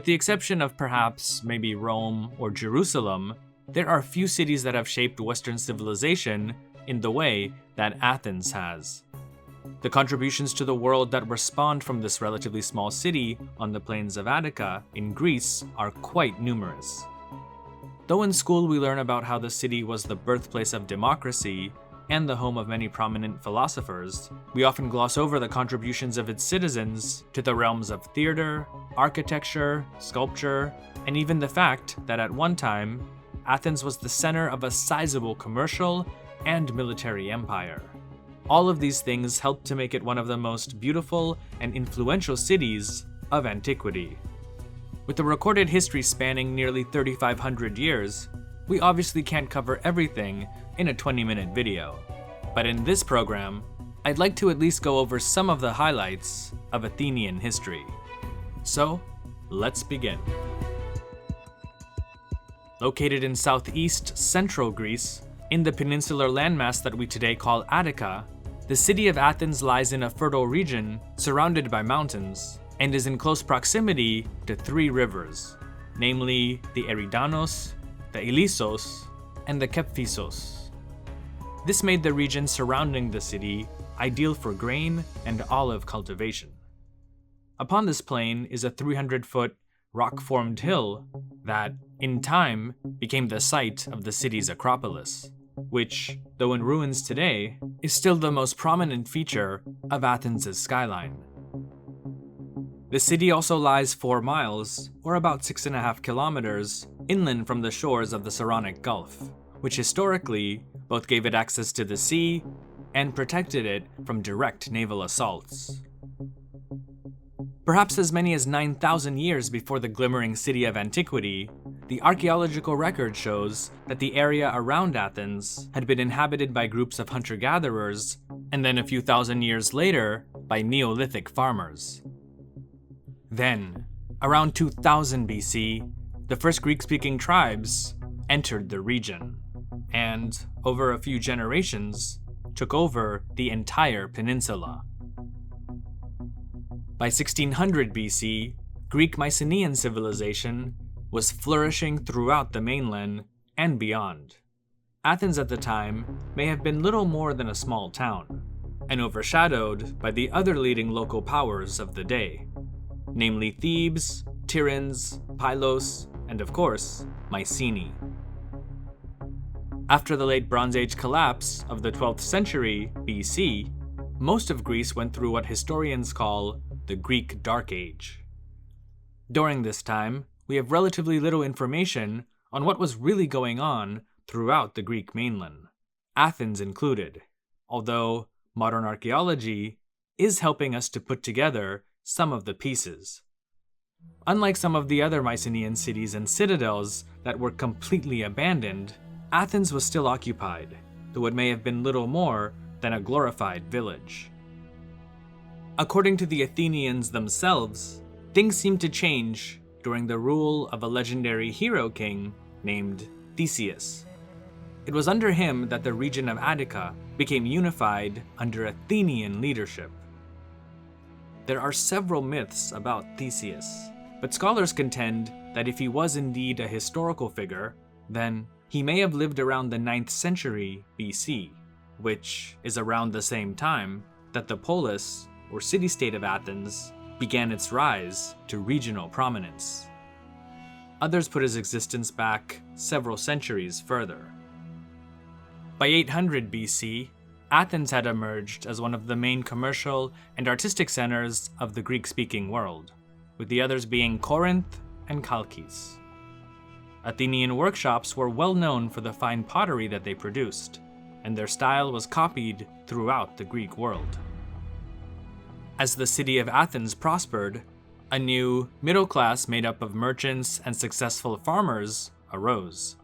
With the exception of perhaps maybe Rome or Jerusalem, there are few cities that have shaped Western civilization in the way that Athens has. The contributions to the world that were spawned from this relatively small city on the plains of Attica in Greece are quite numerous. Though in school we learn about how the city was the birthplace of democracy and the home of many prominent philosophers, we often gloss over the contributions of its citizens to the realms of theater, architecture, sculpture, and even the fact that at one time, Athens was the center of a sizable commercial and military empire. All of these things helped to make it one of the most beautiful and influential cities of antiquity. With a recorded history spanning nearly 3,500 years, we obviously can't cover everything in a 20-minute video. But in this program, I'd like to at least go over some of the highlights of Athenian history. So, let's begin. Located in southeast central Greece, in the peninsular landmass that we today call Attica, the city of Athens lies in a fertile region surrounded by mountains and is in close proximity to three rivers, namely the Eridanos, the Ilissos, and the Kephisos. This made the region surrounding the city ideal for grain and olive cultivation. Upon this plain is a 300-foot rock-formed hill that, in time, became the site of the city's Acropolis, which, though in ruins today, is still the most prominent feature of Athens' skyline. The city also lies 4 miles, or about 6.5 kilometers, inland from the shores of the Saronic Gulf, which historically both gave it access to the sea and protected it from direct naval assaults. Perhaps as many as 9,000 years before the glimmering city of antiquity, the archaeological record shows that the area around Athens had been inhabited by groups of hunter-gatherers, and then a few thousand years later, by Neolithic farmers. Then, around 2000 BC, the first Greek-speaking tribes entered the region, and, over a few generations, took over the entire peninsula. By 1600 BC, Greek Mycenaean civilization was flourishing throughout the mainland and beyond. Athens at the time may have been little more than a small town, and overshadowed by the other leading local powers of the day, namely Thebes, Tyrants, Pylos, and of course, Mycenae. After the late Bronze Age collapse of the 12th century BC, most of Greece went through what historians call the Greek Dark Age. During this time, we have relatively little information on what was really going on throughout the Greek mainland, Athens included, although modern archaeology is helping us to put together some of the pieces. Unlike some of the other Mycenaean cities and citadels that were completely abandoned, Athens was still occupied, though it may have been little more than a glorified village. According to the Athenians themselves, things seemed to change during the rule of a legendary hero king named Theseus. It was under him that the region of Attica became unified under Athenian leadership. There are several myths about Theseus, but scholars contend that if he was indeed a historical figure, then he may have lived around the 9th century BC, which is around the same time that the polis, or city-state of Athens, began its rise to regional prominence. Others put his existence back several centuries further. By 800 BC, Athens had emerged as one of the main commercial and artistic centers of the Greek-speaking world, with the others being Corinth and Chalkis. Athenian workshops were well known for the fine pottery that they produced, and their style was copied throughout the Greek world. As the city of Athens prospered, a new middle class made up of merchants and successful farmers arose.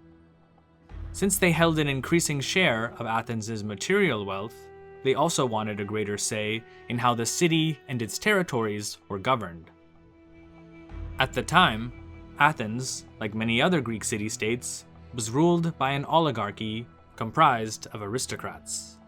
Since they held an increasing share of Athens' material wealth, they also wanted a greater say in how the city and its territories were governed. At the time, Athens, like many other Greek city-states, was ruled by an oligarchy comprised of aristocrats.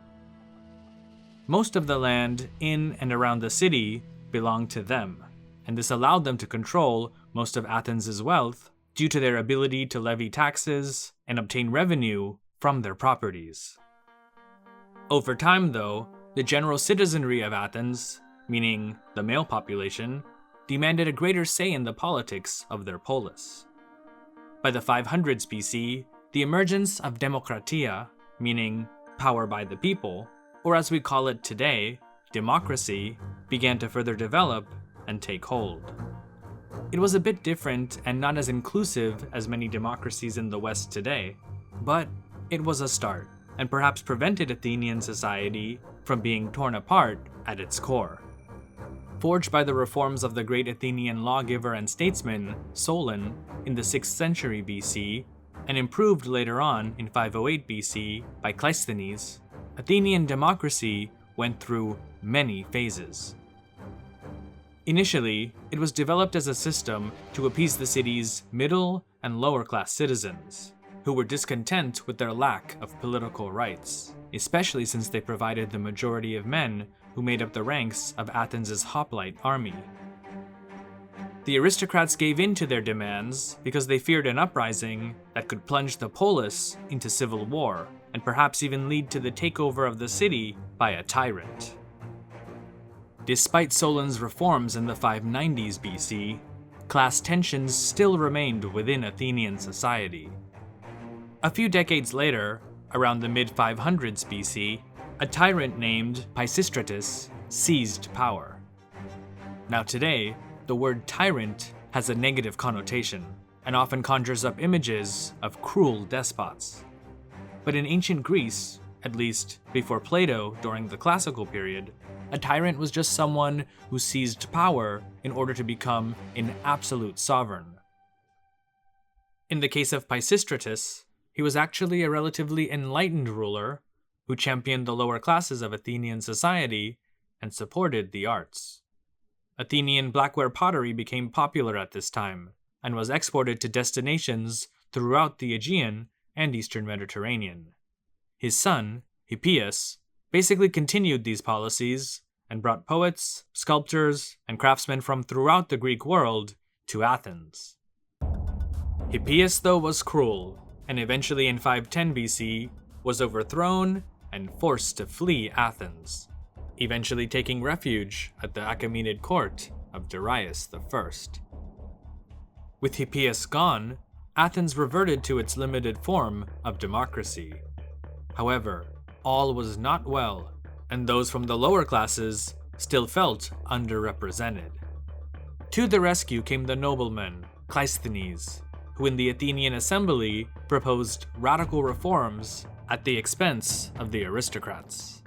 Most of the land in and around the city belonged to them, and this allowed them to control most of Athens' wealth due to their ability to levy taxes and obtain revenue from their properties. Over time, though, the general citizenry of Athens, meaning the male population, demanded a greater say in the politics of their polis. By the 500s BC, the emergence of demokratia, meaning power by the people, or as we call it today, democracy, began to further develop and take hold. It was a bit different and not as inclusive as many democracies in the West today, but it was a start, and perhaps prevented Athenian society from being torn apart at its core. Forged by the reforms of the great Athenian lawgiver and statesman Solon in the 6th century BC, and improved later on in 508 BC by Cleisthenes, Athenian democracy went through many phases. Initially, it was developed as a system to appease the city's middle and lower class citizens, who were discontent with their lack of political rights, especially since they provided the majority of men who made up the ranks of Athens' hoplite army. The aristocrats gave in to their demands because they feared an uprising that could plunge the polis into civil war and perhaps even lead to the takeover of the city by a tyrant. Despite Solon's reforms in the 590s BC, class tensions still remained within Athenian society. A few decades later, around the mid-500s BC, a tyrant named Paisistratus seized power. Now today, the word tyrant has a negative connotation and often conjures up images of cruel despots. But in ancient Greece, at least before Plato during the classical period, a tyrant was just someone who seized power in order to become an absolute sovereign. In the case of Paisistratus, he was actually a relatively enlightened ruler who championed the lower classes of Athenian society and supported the arts. Athenian blackware pottery became popular at this time and was exported to destinations throughout the Aegean and Eastern Mediterranean. His son, Hippias, basically continued these policies and brought poets, sculptors, and craftsmen from throughout the Greek world to Athens. Hippias, though, was cruel, and eventually in 510 BC was overthrown and forced to flee Athens, eventually taking refuge at the Achaemenid court of Darius I. With Hippias gone, Athens reverted to its limited form of democracy. However, all was not well, and those from the lower classes still felt underrepresented. To the rescue came the nobleman, Cleisthenes, who in the Athenian assembly proposed radical reforms at the expense of the aristocrats.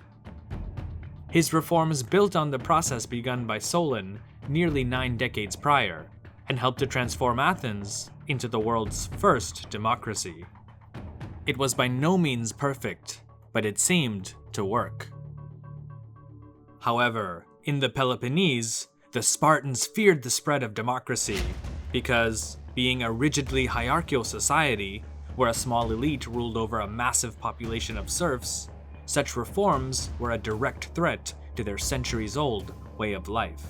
His reforms built on the process begun by Solon nearly 9 decades prior, and helped to transform Athens into the world's first democracy. It was by no means perfect, but it seemed to work. However, in the Peloponnese, the Spartans feared the spread of democracy because, being a rigidly hierarchical society where a small elite ruled over a massive population of serfs, such reforms were a direct threat to their centuries-old way of life.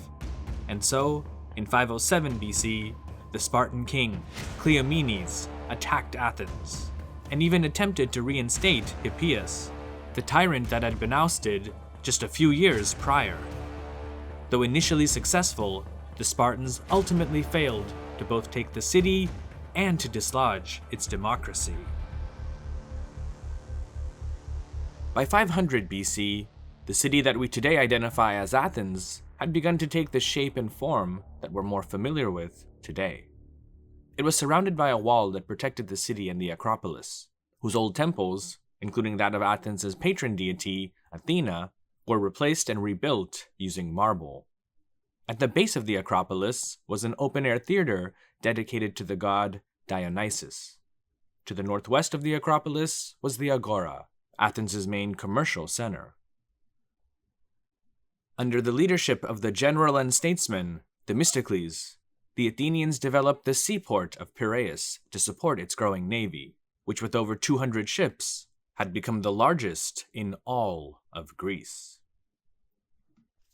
And so, in 507 BC, the Spartan king, Cleomenes, attacked Athens, and even attempted to reinstate Hippias, the tyrant that had been ousted just a few years prior. Though initially successful, the Spartans ultimately failed to both take the city and to dislodge its democracy. By 500 BC, the city that we today identify as Athens had begun to take the shape and form that we're more familiar with today. It was surrounded by a wall that protected the city and the Acropolis, whose old temples, including that of Athens' patron deity, Athena, were replaced and rebuilt using marble. At the base of the Acropolis was an open-air theater dedicated to the god Dionysus. To the northwest of the Acropolis was the Agora, Athens' main commercial center. Under the leadership of the general and statesman, Themistocles, the Athenians developed the Seaport of Piraeus to support its growing navy, which with over 200 ships, had become the largest in all of Greece.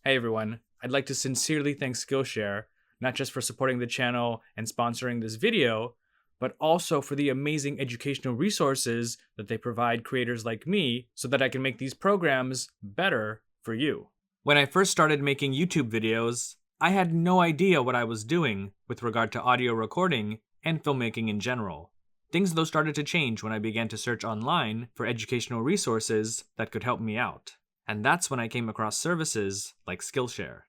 Hey everyone, I'd like to sincerely thank Skillshare, not just for supporting the channel and sponsoring this video, but also for the amazing educational resources that they provide creators like me so that I can make these programs better for you. When I first started making YouTube videos, I had no idea what I was doing with regard to audio recording and filmmaking in general. Things though started to change when I began to search online for educational resources that could help me out. And that's when I came across services like Skillshare.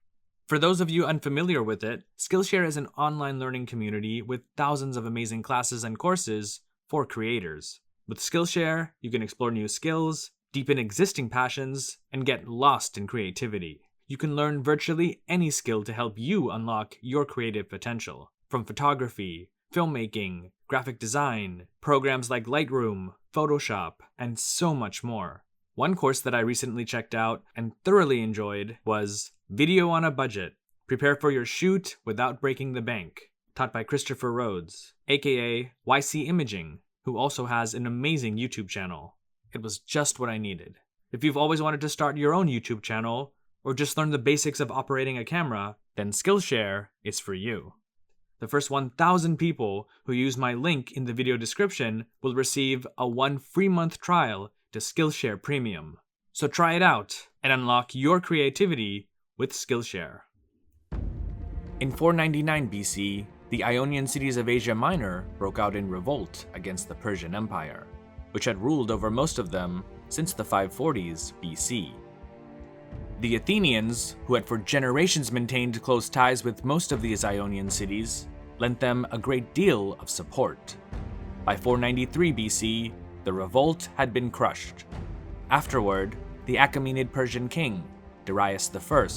For those of you unfamiliar with it, Skillshare is an online learning community with thousands of amazing classes and courses for creators. With Skillshare, you can explore new skills, deepen existing passions, and get lost in creativity. You can learn virtually any skill to help you unlock your creative potential, from photography, filmmaking, graphic design, programs like Lightroom, Photoshop, and so much more. One course that I recently checked out and thoroughly enjoyed was Video on a Budget. Prepare for your shoot without breaking the bank, taught by Christopher Rhodes, aka YC Imaging, who also has an amazing YouTube channel. It was just what I needed. If you've always wanted to start your own YouTube channel, or just learn the basics of operating a camera, then Skillshare is for you. The first 1,000 people who use my link in the video description will receive a 1 free month trial to Skillshare Premium. So try it out and unlock your creativity with Skillshare. In 499 BC, the Ionian cities of Asia Minor broke out in revolt against the Persian Empire, which had ruled over most of them since the 540s BC. The Athenians, who had for generations maintained close ties with most of these Ionian cities, lent them a great deal of support. By 493 BC, the revolt had been crushed. Afterward, the Achaemenid Persian king, Darius I,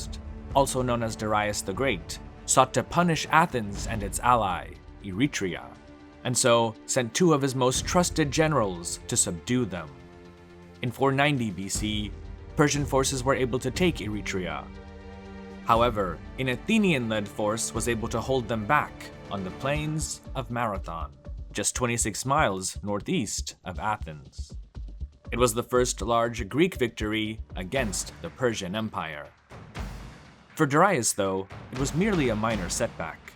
also known as Darius the Great, sought to punish Athens and its ally, Eretria, and so sent 2 of his most trusted generals to subdue them. In 490 BC, Persian forces were able to take Eretria. However, an Athenian-led force was able to hold them back on the plains of Marathon, just 26 miles northeast of Athens. It was the first large Greek victory against the Persian Empire. For Darius, though, it was merely a minor setback.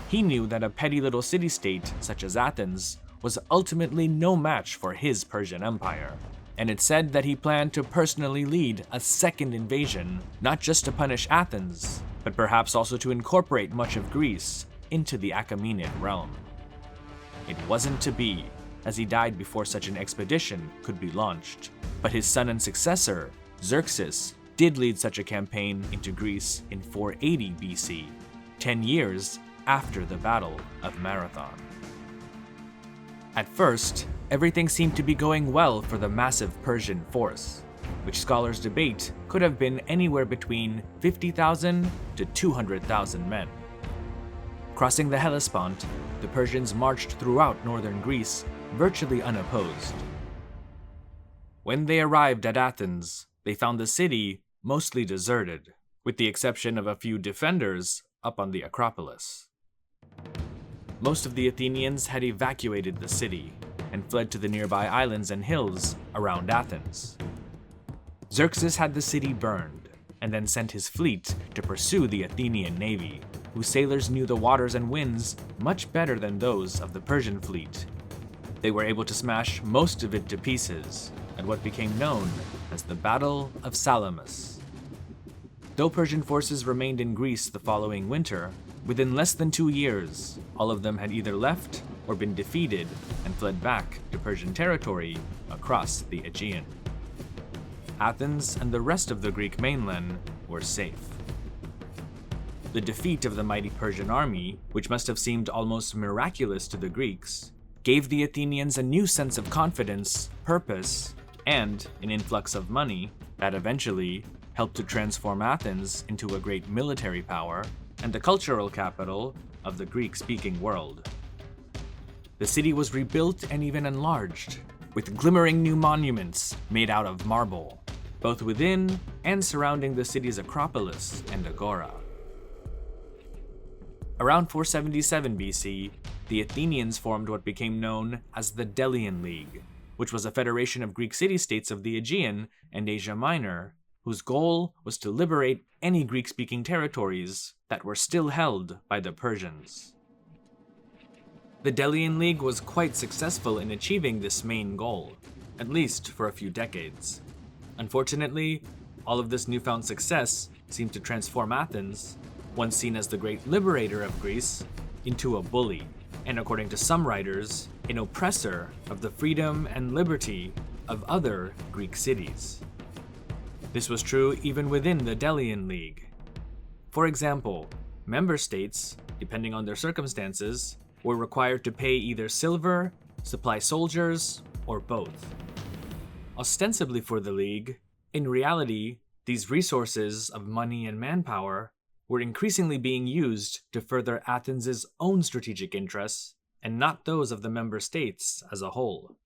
He knew that a petty little city-state such as Athens was ultimately no match for his Persian Empire, and it said that he planned to personally lead a second invasion, not just to punish Athens, but perhaps also to incorporate much of Greece into the Achaemenid realm. It wasn't to be, as he died before such an expedition could be launched, but his son and successor, Xerxes, did lead such a campaign into Greece in 480 BC, 10 years after the Battle of Marathon. At first, everything seemed to be going well for the massive Persian force, which scholars debate could have been anywhere between 50,000 to 200,000 men. Crossing the Hellespont, the Persians marched throughout northern Greece, virtually unopposed. When they arrived at Athens, they found the city mostly deserted, with the exception of a few defenders up on the Acropolis. Most of the Athenians had evacuated the city and fled to the nearby islands and hills around Athens. Xerxes had the city burned, and then sent his fleet to pursue the Athenian navy, whose sailors knew the waters and winds much better than those of the Persian fleet. They were able to smash most of it to pieces at what became known as the Battle of Salamis. Though Persian forces remained in Greece the following winter, within less than 2 years, all of them had either left or been defeated and fled back to Persian territory across the Aegean. Athens and the rest of the Greek mainland were safe. The defeat of the mighty Persian army, which must have seemed almost miraculous to the Greeks, gave the Athenians a new sense of confidence, purpose, and an influx of money that eventually helped to transform Athens into a great military power and the cultural capital of the Greek-speaking world. The city was rebuilt and even enlarged, with glimmering new monuments made out of marble, both within and surrounding the city's Acropolis and Agora. Around 477 BC, the Athenians formed what became known as the Delian League, which was a federation of Greek city-states of the Aegean and Asia Minor whose goal was to liberate any Greek-speaking territories that were still held by the Persians. The Delian League was quite successful in achieving this main goal, at least for a few decades. Unfortunately, all of this newfound success seemed to transform Athens, once seen as the great liberator of Greece, into a bully, and according to some writers, an oppressor of the freedom and liberty of other Greek cities. This was true even within the Delian League. For example, member states, depending on their circumstances, were required to pay either silver, supply soldiers, or both. Ostensibly for the League, in reality, these resources of money and manpower were increasingly being used to further Athens' own strategic interests and not those of the member states as a whole.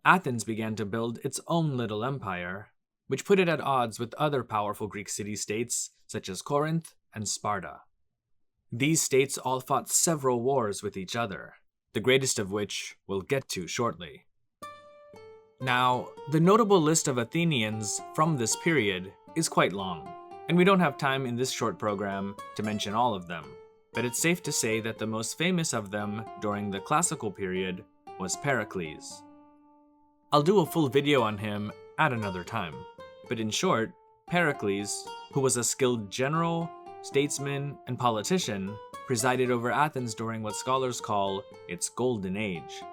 Athens began to build its own little empire, which put it at odds with other powerful Greek city-states such as Corinth and Sparta. These states all fought several wars with each other, the greatest of which we'll get to shortly. Now, the notable list of Athenians from this period is quite long, and we don't have time in this short program to mention all of them, but it's safe to say that the most famous of them during the classical period was Pericles. I'll do a full video on him at another time, but in short, Pericles, who was a skilled general, statesman, and politician, presided over Athens during what scholars call its Golden Age.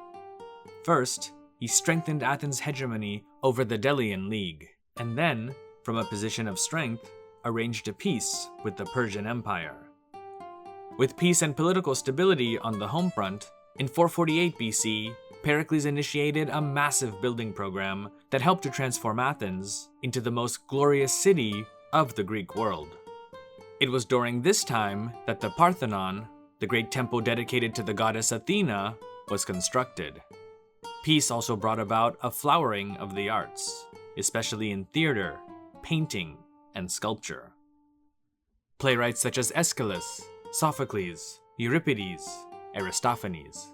First, he strengthened Athens' hegemony over the Delian League, and then, from a position of strength, arranged a peace with the Persian Empire. With peace and political stability on the home front, in 448 BC, Pericles initiated a massive building program that helped to transform Athens into the most glorious city of the Greek world. It was during this time that the Parthenon, the great temple dedicated to the goddess Athena, was constructed. Peace also brought about a flowering of the arts, especially in theater, painting, and sculpture. Playwrights such as Aeschylus, Sophocles, Euripides, Aristophanes.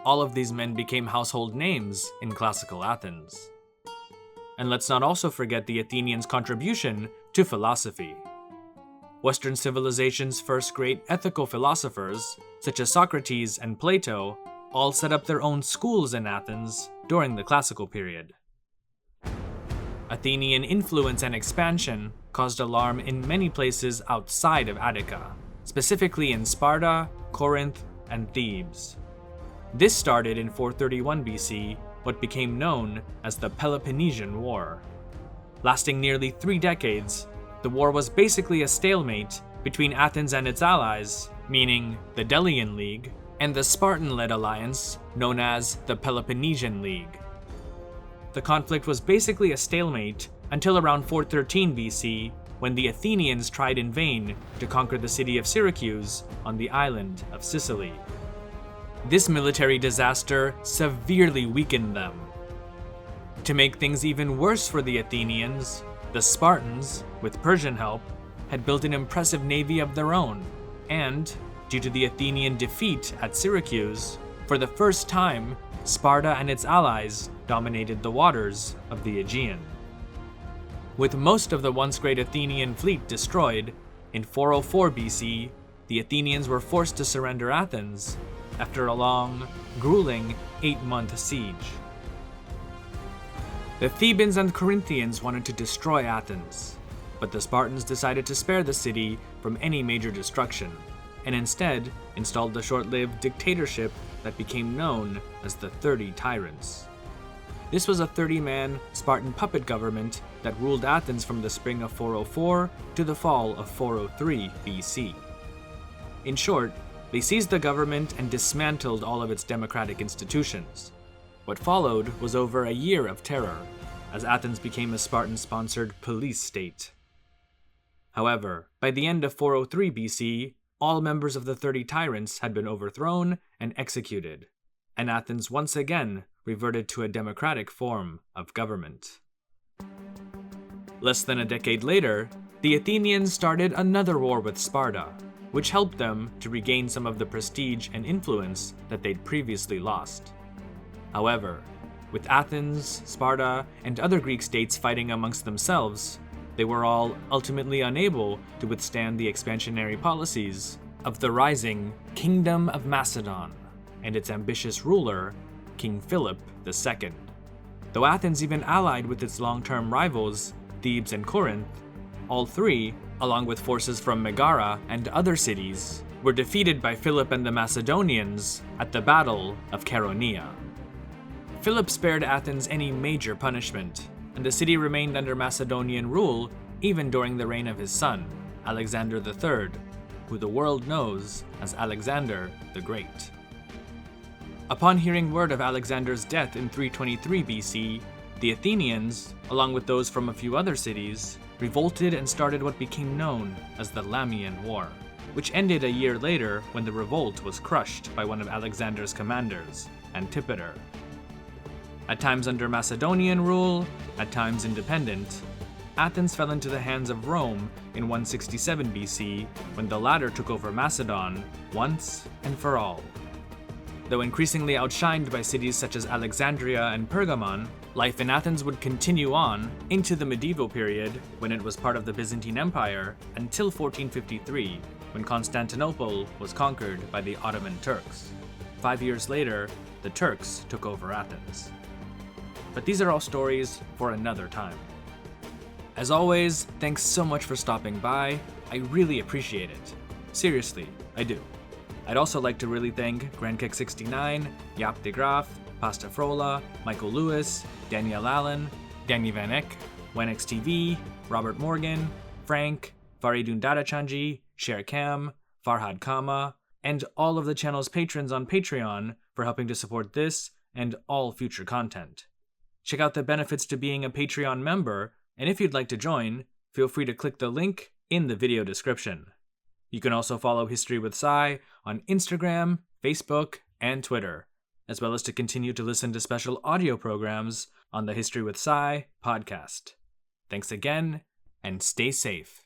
All of these men became household names in classical Athens. And let's not also forget the Athenians' contribution to philosophy. Western civilization's first great ethical philosophers, such as Socrates and Plato, all set up their own schools in Athens during the classical period. Athenian influence and expansion caused alarm in many places outside of Attica, specifically in Sparta, Corinth, and Thebes. This started in 431 BC, what became known as the Peloponnesian War. Lasting nearly 3 decades, the war was basically a stalemate between Athens and its allies, meaning the Delian League, and the Spartan-led alliance known as the Peloponnesian League. The conflict was basically a stalemate until around 413 BC, when the Athenians tried in vain to conquer the city of Syracuse on the island of Sicily. This military disaster severely weakened them. To make things even worse for the Athenians, the Spartans, with Persian help, had built an impressive navy of their own, and, due to the Athenian defeat at Syracuse, for the first time, Sparta and its allies dominated the waters of the Aegean. With most of the once great Athenian fleet destroyed, in 404 BC, the Athenians were forced to surrender Athens after a long, grueling 8-month siege. The Thebans and Corinthians wanted to destroy Athens, but the Spartans decided to spare the city from any major destruction, and instead installed the short-lived dictatorship that became known as the 30 Tyrants. This was a 30-man Spartan puppet government that ruled Athens from the spring of 404 to the fall of 403 BC. In short, they seized the government and dismantled all of its democratic institutions. What followed was over a year of terror, as Athens became a Spartan-sponsored police state. However, by the end of 403 BC, all members of the 30 Tyrants had been overthrown and executed, and Athens once again reverted to a democratic form of government. Less than a decade later, the Athenians started another war with Sparta, which helped them to regain some of the prestige and influence that they'd previously lost. However, with Athens, Sparta, and other Greek states fighting amongst themselves, they were all ultimately unable to withstand the expansionary policies of the rising Kingdom of Macedon and its ambitious ruler, King Philip II. Though Athens even allied with its long-term rivals, Thebes and Corinth, all three, along with forces from Megara and other cities, were defeated by Philip and the Macedonians at the Battle of Chaeronea. Philip spared Athens any major punishment, and the city remained under Macedonian rule even during the reign of his son, Alexander III, who the world knows as Alexander the Great. Upon hearing word of Alexander's death in 323 BC, the Athenians, along with those from a few other cities, revolted and started what became known as the Lamian War, which ended a year later when the revolt was crushed by one of Alexander's commanders, Antipater. At times under Macedonian rule, at times independent, Athens fell into the hands of Rome in 167 BC when the latter took over Macedon once and for all. Though increasingly outshined by cities such as Alexandria and Pergamon, life in Athens would continue on into the medieval period when it was part of the Byzantine Empire until 1453, when Constantinople was conquered by the Ottoman Turks. 5 years later, the Turks took over Athens. But these are all stories for another time. As always, thanks so much for stopping by. I really appreciate it. Seriously, I do. I'd also like to really thank GrandKick69, Yap de Graaf, Pasta Frola, Michael Lewis, Danielle Allen, Danny Van Eck, Wenex TV, Robert Morgan, Frank, Faridun Dadachanji, Sher Kam, Farhad Kama, and all of the channel's patrons on Patreon for helping to support this and all future content. Check out the benefits to being a Patreon member, and if you'd like to join, feel free to click the link in the video description. You can also follow History with Cy on Instagram, Facebook, and Twitter, as well as to continue to listen to special audio programs on the History with Cy podcast. Thanks again, and stay safe.